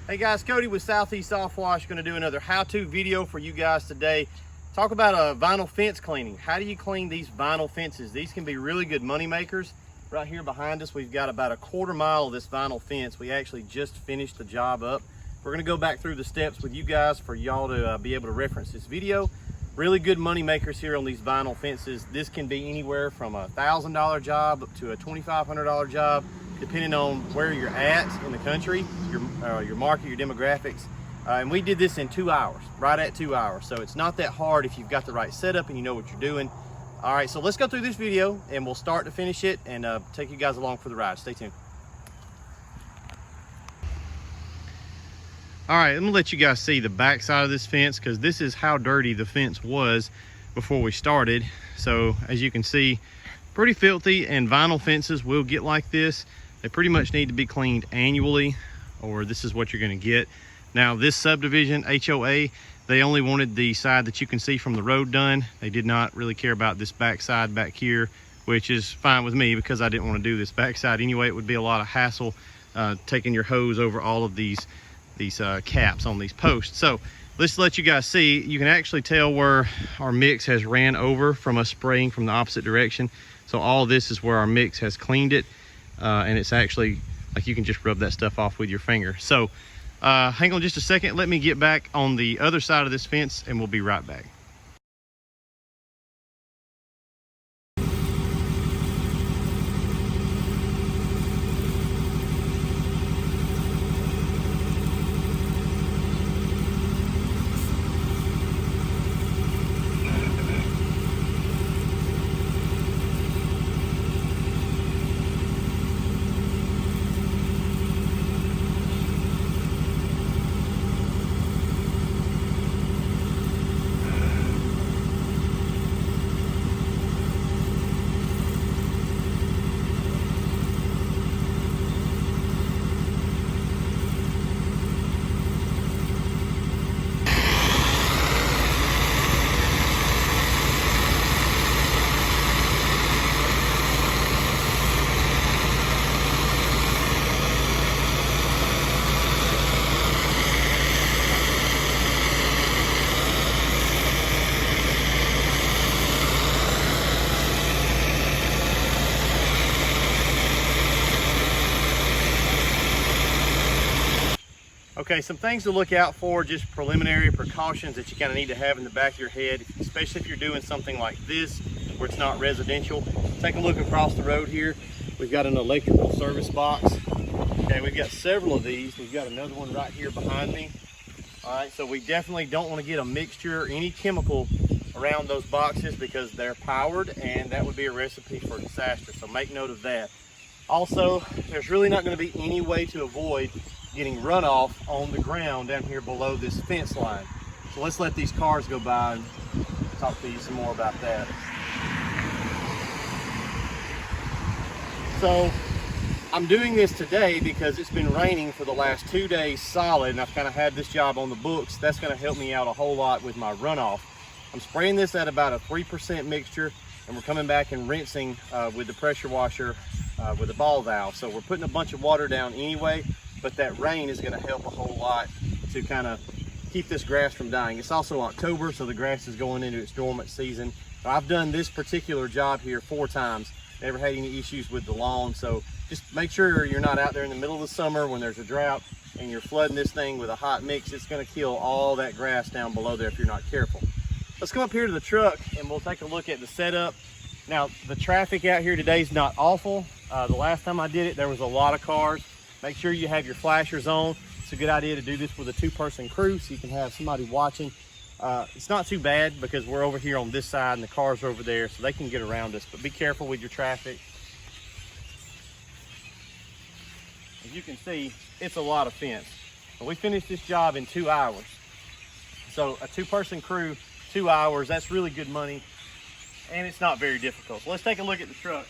Hey guys, Cody with Southeast Softwash. Going to do another how-to video for you guys today. Talk about a vinyl fence cleaning. How do you clean these vinyl fences? These can be really good money makers. Right here behind us, we've got about a quarter mile of this vinyl fence. We actually just finished the job up. We're going to go back through the steps with you guys for y'all to be able to reference this video. Really good money makers here on these vinyl fences. This can be anywhere from a $1,000 job up to a $2,500 job, depending on where you're at in the country, your market, your demographics. And we did this in 2 hours, right at 2 hours. So it's not that hard if you've got the right setup and you know what you're doing. All right, so let's go through this video and we'll start to finish it and take you guys along for the ride. Stay tuned. All right, I'm gonna let you guys see the back side of this fence because this is how dirty the fence was before we started. So as you can see, pretty filthy, and vinyl fences will get like this. They pretty much need to be cleaned annually, or this is what you're gonna get. Now this subdivision, HOA, they only wanted the side that you can see from the road done. They did not really care about this back side back here, which is fine with me because I didn't want to do this back side anyway. It would be a lot of hassle taking your hose over all of these caps on these posts. So let's let you guys see. You can actually tell where our mix has ran over from us spraying from the opposite direction. So all this is where our mix has cleaned it, and it's actually like you can just rub that stuff off with your finger. So hang on just a second, let me get back on the other side of this fence and we'll be right back. Okay, some things to look out for, just preliminary precautions that you kind of need to have in the back of your head, especially if you're doing something like this where it's not residential. Take a look across the road here. We've got an electrical service box. Okay, we've got several of these. We've got another one right here behind me. All right, so we definitely don't want to get a mixture or any chemical around those boxes because they're powered, and that would be a recipe for disaster. So make note of that. Also, there's really not going to be any way to avoid getting runoff on the ground down here below this fence line. So let's let these cars go by and talk to you some more about that. So I'm doing this today because it's been raining for the last 2 days solid, and I've kind of had this job on the books. That's going to help me out a whole lot with my runoff. I'm spraying this at about a 3% mixture, and we're coming back and rinsing with the pressure washer with a ball valve. So we're putting a bunch of water down anyway, but that rain is going to help a whole lot to kind of keep this grass from dying. It's also October, so the grass is going into its dormant season. I've done this particular job here 4 times. Never had any issues with the lawn. So just make sure you're not out there in the middle of the summer when there's a drought and you're flooding this thing with a hot mix. It's going to kill all that grass down below there if you're not careful. Let's come up here to the truck and we'll take a look at the setup. Now, the traffic out here today is not awful. The last time I did it, there was a lot of cars. Make sure you have your flashers on. It's a good idea to do this with a 2-person crew so you can have somebody watching. It's not too bad because we're over here on this side and the cars are over there, so they can get around us, but be careful with your traffic. As you can see, it's a lot of fence. And we finished this job in 2 hours. So a 2-person crew, 2 hours, that's really good money, and it's not very difficult. So let's take a look at the truck.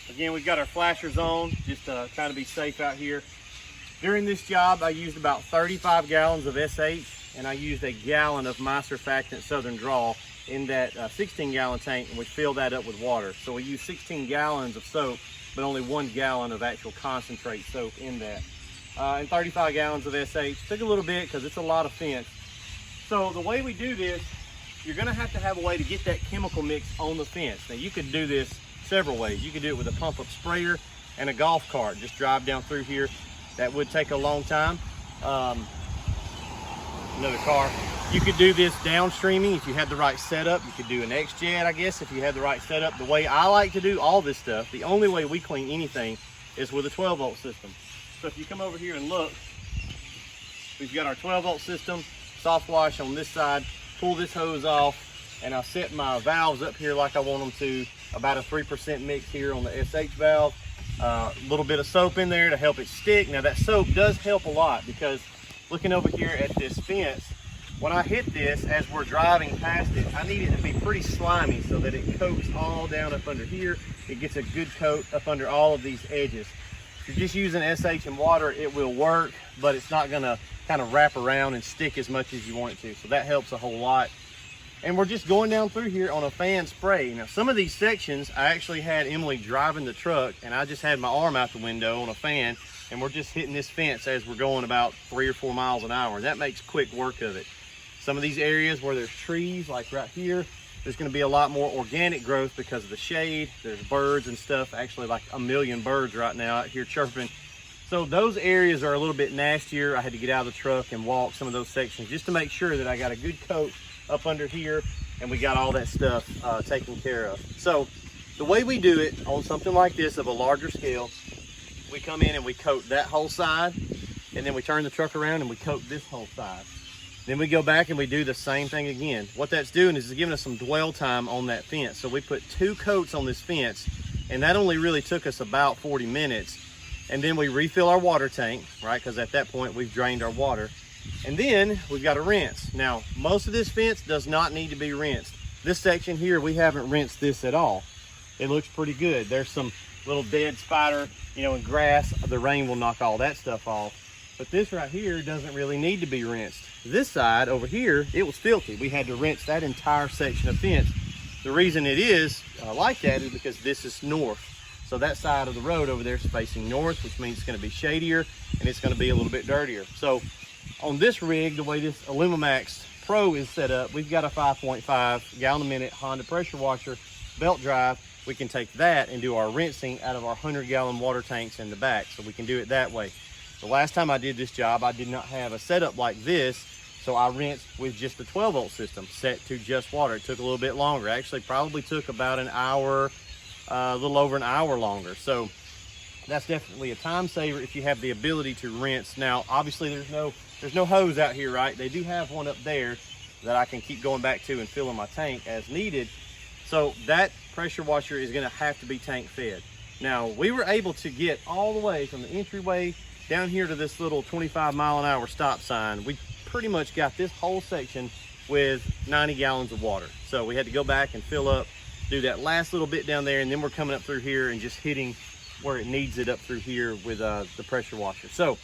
Again, we've got our flashers on, just trying to be safe out here. During this job, I used about 35 gallons of SH, and I used a gallon of my surfactant Southern Draw. in that 16-gallon tank, and we fill that up with water. So we use 16 gallons of soap, but only 1 gallon of actual concentrate soap in that. And 35 gallons of SH. Took a little bit because it's a lot of fence. So the way we do this, you're gonna have to have a way to get that chemical mix on the fence. Now you could do this several ways. You could do it with a pump up sprayer and a golf cart. Just drive down through here. That would take a long time. Another car. You could do this downstreaming if you had the right setup. You could do an X-Jet, I guess, if you had the right setup. The way I like to do all this stuff, the only way we clean anything is with a 12-volt system. So if you come over here and look, we've got our 12-volt system, Softwash on this side, pull this hose off, and I'll set my valves up here like I want them to, about a 3% mix here on the SH valve. A little bit of soap in there to help it stick. Now that soap does help a lot, because looking over here at this fence, when I hit this as we're driving past it, I need it to be pretty slimy so that it coats all down up under here. It gets a good coat up under all of these edges. If you're just using SH and water, it will work, but it's not gonna kind of wrap around and stick as much as you want it to. So that helps a whole lot. And we're just going down through here on a fan spray. Now some of these sections, I actually had Emily driving the truck, and I just had my arm out the window on a fan, and we're just hitting this fence as we're going about 3 or 4 miles an hour. That makes quick work of it. Some of these areas where there's trees, like right here, there's gonna be a lot more organic growth because of the shade. There's birds and stuff, actually like a million birds right now out here chirping. So those areas are a little bit nastier. I had to get out of the truck and walk some of those sections just to make sure that I got a good coat up under here and we got all that stuff taken care of. So the way we do it on something like this of a larger scale, we come in and we coat that whole side, and then we turn the truck around and we coat this whole side. Then we go back and we do the same thing again. What that's doing is it's giving us some dwell time on that fence. So we put 2 coats on this fence, and that only really took us about 40 minutes. And then we refill our water tank, right? Because at that point we've drained our water. And then we've got to rinse. Now, most of this fence does not need to be rinsed. This section here, we haven't rinsed this at all. It looks pretty good. There's some little dead spider, you know, and grass. The rain will knock all that stuff off. But this right here doesn't really need to be rinsed. This side over here, it was filthy. We had to rinse that entire section of fence. The reason it is like that is because this is north. So that side of the road over there is facing north, which means it's gonna be shadier and it's gonna be a little bit dirtier. So on this rig, the way this Alumimax Pro is set up, we've got a 5.5 gallon a minute Honda pressure washer belt drive. We can take that and do our rinsing out of our 100-gallon water tanks in the back. So we can do it that way. The last time I did this job, I did not have a setup like this, so I rinsed with just the 12-volt system set to just water. It took a little bit longer. Actually, probably took about an hour, a little over an hour longer. So that's definitely a time saver if you have the ability to rinse. Now, obviously, there's no hose out here, right? They do have one up there that I can keep going back to and filling my tank as needed. So that pressure washer is going to have to be tank fed. Now, we were able to get all the way from the entryway down here to this little 25-mile-an-hour stop sign. We pretty much got this whole section with 90 gallons of water. So we had to go back and fill up, do that last little bit down there, and then we're coming up through here and just hitting where it needs it up through here with the pressure washer. So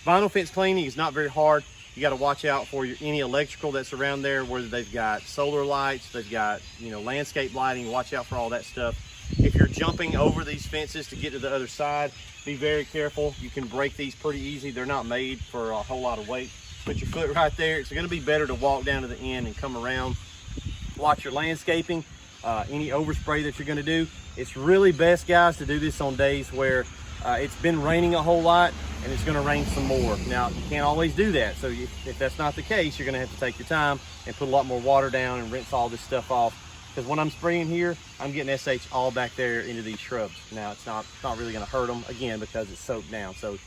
vinyl fence cleaning is not very hard. You got to watch out for any electrical that's around there, whether they've got solar lights, they've got, you know, landscape lighting. Watch out for all that stuff. If you're jumping over these fences to get to the other side, be very careful. You can break these pretty easy. They're not made for a whole lot of weight. Put your foot right there. It's going to be better to walk down to the end and come around. Watch your landscaping, any overspray that you're going to do. It's really best, guys, to do this on days where it's been raining a whole lot and it's going to rain some more. Now, you can't always do that. So if that's not the case, you're going to have to take your time and put a lot more water down and rinse all this stuff off. Because when I'm spraying here, I'm getting SH all back there into these shrubs. Now, it's not really going to hurt them, again, because it's soaked down. So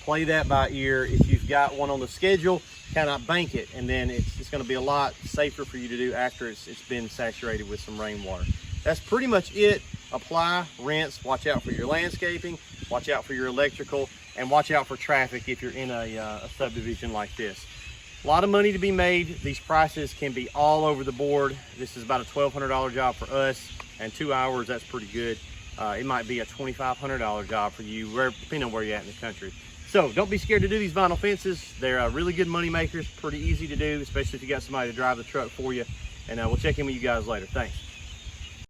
play that by ear. If you've got one on the schedule, kind of bank it, and then it's going to be a lot safer for you to do after it's been saturated with some rainwater. That's pretty much it. Apply, rinse, watch out for your landscaping, watch out for your electrical, and watch out for traffic if you're in a subdivision like this. A lot of money to be made. These prices can be all over the board. This is about a $1,200 job for us, and 2 hours, that's pretty good. It might be a $2,500 job for you, depending on where you're at in the country. So don't be scared to do these vinyl fences. They're really good money makers, pretty easy to do, especially if you got somebody to drive the truck for you. and we'll check in with you guys later. Thanks.